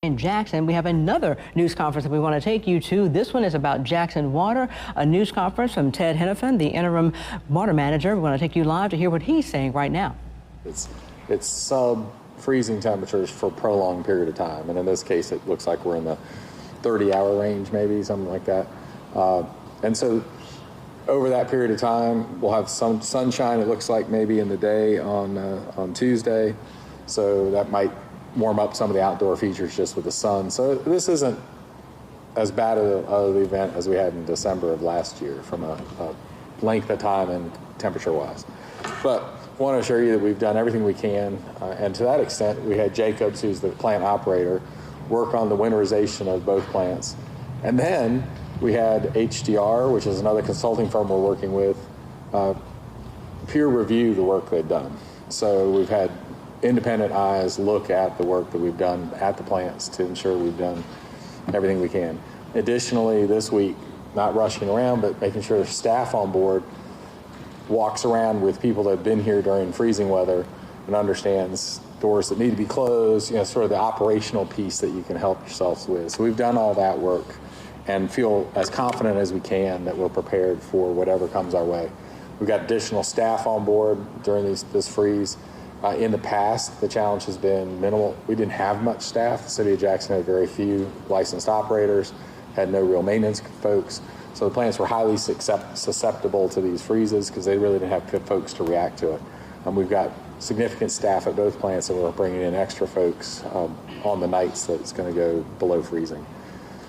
In Jackson, we have another news conference that we want to take you to. This one is about Jackson Water, a news conference from Ted Henifin, the interim water manager. We want to take you live to hear what he's saying right now. It's sub-freezing temperatures for a prolonged period of time, and in this case, it looks like we're in the 30-hour range, maybe something like that. And so, over that period of time, we'll have some sunshine. It looks like maybe in the day on Tuesday, so that might warm up some of the outdoor features just with the sun. So this isn't as bad of the event as we had in December of last year from a length of time and temperature-wise. But I want to assure you that we've done everything we can, and to that extent, we had Jacobs, who's the plant operator, work on the winterization of both plants. And then we had HDR, which is another consulting firm we're working with, peer review the work they've done. So we've had independent eyes look at the work that we've done at the plants to ensure we've done everything we can. Additionally, this week, not rushing around, but making sure staff on board walks around with people that have been here during freezing weather and understands doors that need to be closed, sort of the operational piece that you can help yourselves with. So we've done all that work and feel as confident as we can that we're prepared for whatever comes our way. We've got additional staff on board during this freeze. In the past, the challenge has been minimal. We didn't have much staff. The city of Jackson had very few licensed operators, had no real maintenance folks. So the plants were highly susceptible to these freezes because they really didn't have good folks to react to it. We've got significant staff at both plants, and we're bringing in extra folks on the nights that it's going to go below freezing.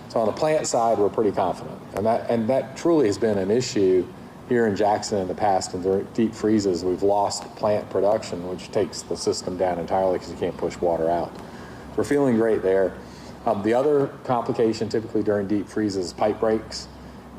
So on the plant side, we're pretty confident. And that truly has been an issue here in Jackson in the past. And during deep freezes, we've lost plant production, which takes the system down entirely because you can't push water out. We're feeling great there. The other complication typically during deep freezes is pipe breaks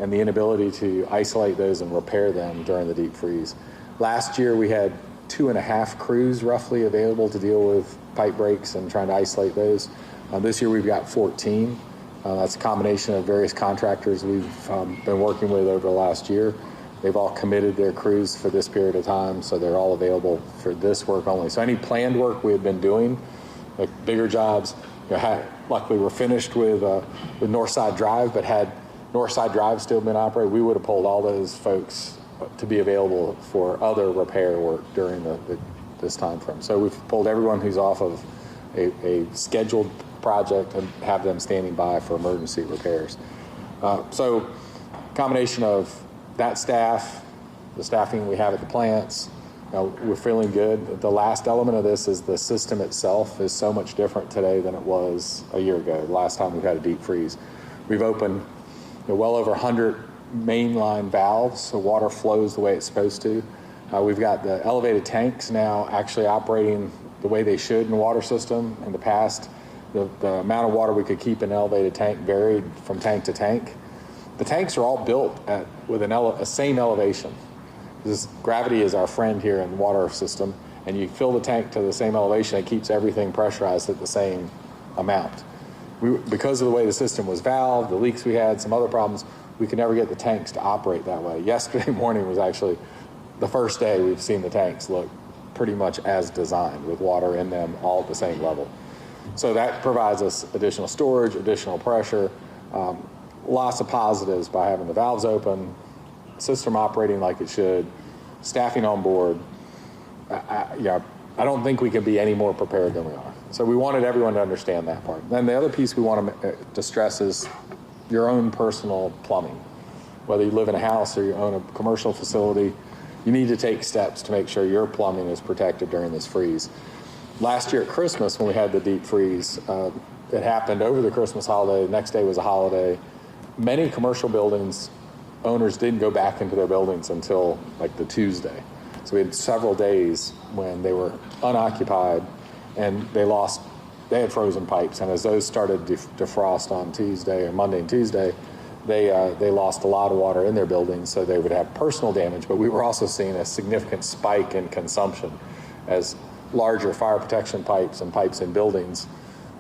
and the inability to isolate those and repair them during the deep freeze. Last year, we had 2.5 crews roughly available to deal with pipe breaks and trying to isolate those. This year, we've got 14. That's a combination of various contractors we've been working with over the last year. They've all committed their crews for this period of time, so they're all available for this work only. So any planned work we had been doing, like bigger jobs, luckily we're finished with Northside Drive, but had Northside Drive still been operated, we would have pulled all those folks to be available for other repair work during this time frame. So we've pulled everyone who's off of a scheduled project and have them standing by for emergency repairs. So combination of that staff, the staffing we have at the plants, we're feeling good. The last element of this is the system itself is so much different today than it was a year ago, the last time we've had a deep freeze. We've opened well over 100 mainline valves, so water flows the way it's supposed to. We've got the elevated tanks now actually operating the way they should in the water system. In the past, the amount of water we could keep in an elevated tank varied from tank to tank. The tanks are all built with a same elevation. Gravity is our friend here in the water system, and you fill the tank to the same elevation, it keeps everything pressurized at the same amount. Because of the way the system was valved, the leaks we had, some other problems, we could never get the tanks to operate that way. Yesterday morning was actually the first day we've seen the tanks look pretty much as designed, with water in them all at the same level. So that provides us additional storage, additional pressure, lots of positives by having the valves open, system operating like it should, staffing on board. I don't think we can be any more prepared than we are. So we wanted everyone to understand that part. Then the other piece we want to stress is your own personal plumbing. Whether you live in a house or you own a commercial facility, you need to take steps to make sure your plumbing is protected during this freeze. Last year at Christmas, when we had the deep freeze, it happened over the Christmas holiday. The next day was a holiday. Many commercial buildings, owners didn't go back into their buildings until like the Tuesday. So we had several days when they were unoccupied and they had frozen pipes. And as those started to defrost on Tuesday or Monday and Tuesday, they lost a lot of water in their buildings, so they would have personal damage. But we were also seeing a significant spike in consumption as larger fire protection pipes and pipes in buildings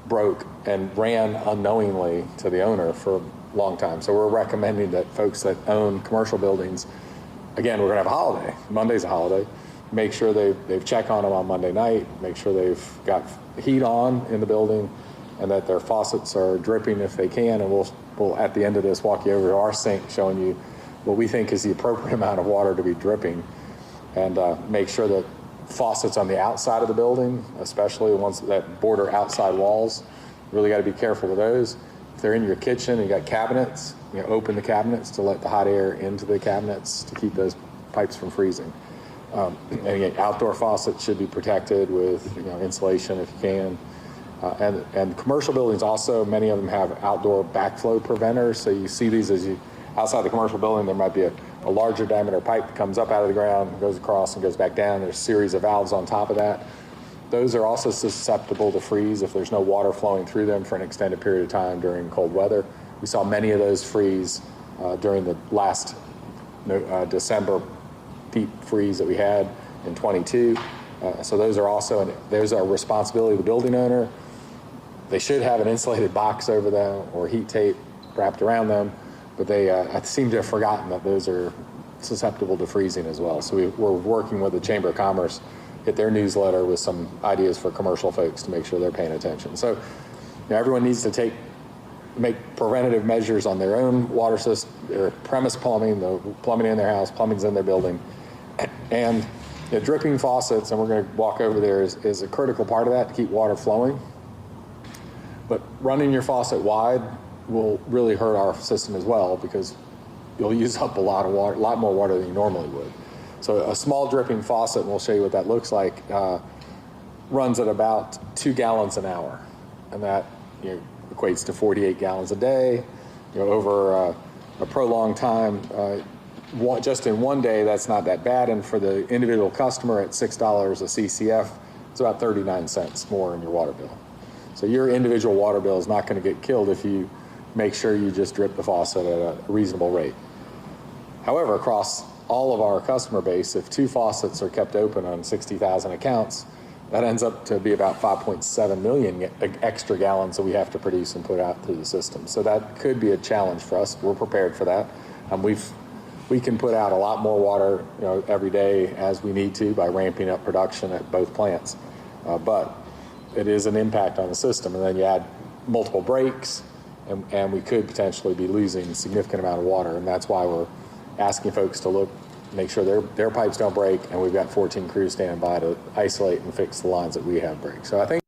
broke and ran unknowingly to the owner for a long time. So we're recommending that folks that own commercial buildings, again, we're going to have a holiday. Monday's a holiday. Make sure they've checked on them on Monday night, make sure they've got heat on in the building, and that their faucets are dripping if they can. And we'll at the end of this walk you over to our sink, showing you what we think is the appropriate amount of water to be dripping, and make sure that faucets on the outside of the building, especially the ones that border outside walls, really got to be careful with those. If they're in your kitchen and you got cabinets, open the cabinets to let the hot air into the cabinets to keep those pipes from freezing. And again, outdoor faucets should be protected with insulation if you can. And commercial buildings also, many of them have outdoor backflow preventers. So you see these as you outside the commercial building, there might be a larger diameter pipe that comes up out of the ground, goes across and goes back down. There's a series of valves on top of that. Those are also susceptible to freeze if there's no water flowing through them for an extended period of time during cold weather. We saw many of those freeze during the last December deep freeze that we had in 22. So those are also, and there's a responsibility of the building owner. They should have an insulated box over them or heat tape wrapped around them, but they seem to have forgotten that those are susceptible to freezing as well. So we're working with the Chamber of Commerce, get their newsletter with some ideas for commercial folks to make sure they're paying attention. So everyone needs to make preventative measures on their own water system, their premise plumbing, the plumbing in their house, plumbing's in their building, and dripping faucets, and we're going to walk over there, is a critical part of that to keep water flowing. But running your faucet wide will really hurt our system as well, because you'll use up a lot of water, a lot more water than you normally would. So a small dripping faucet, and we'll show you what that looks like, runs at about 2 gallons an hour, and that equates to 48 gallons a day. Over a prolonged time, just in one day, that's not that bad. And for the individual customer at $6 a CCF, it's about 39 cents more in your water bill. So your individual water bill is not going to get killed if you make sure you just drip the faucet at a reasonable rate. However, across all of our customer base, if 2 faucets are kept open on 60,000 accounts, that ends up to be about 5.7 million extra gallons that we have to produce and put out through the system. So that could be a challenge for us. We're prepared for that. We can put out a lot more water every day as we need to by ramping up production at both plants. But it is an impact on the system. And then you add multiple breaks, and we could potentially be losing a significant amount of water. And that's why we're asking folks to make sure their pipes don't break, and we've got 14 crews standing by to isolate and fix the lines that we have break. So I think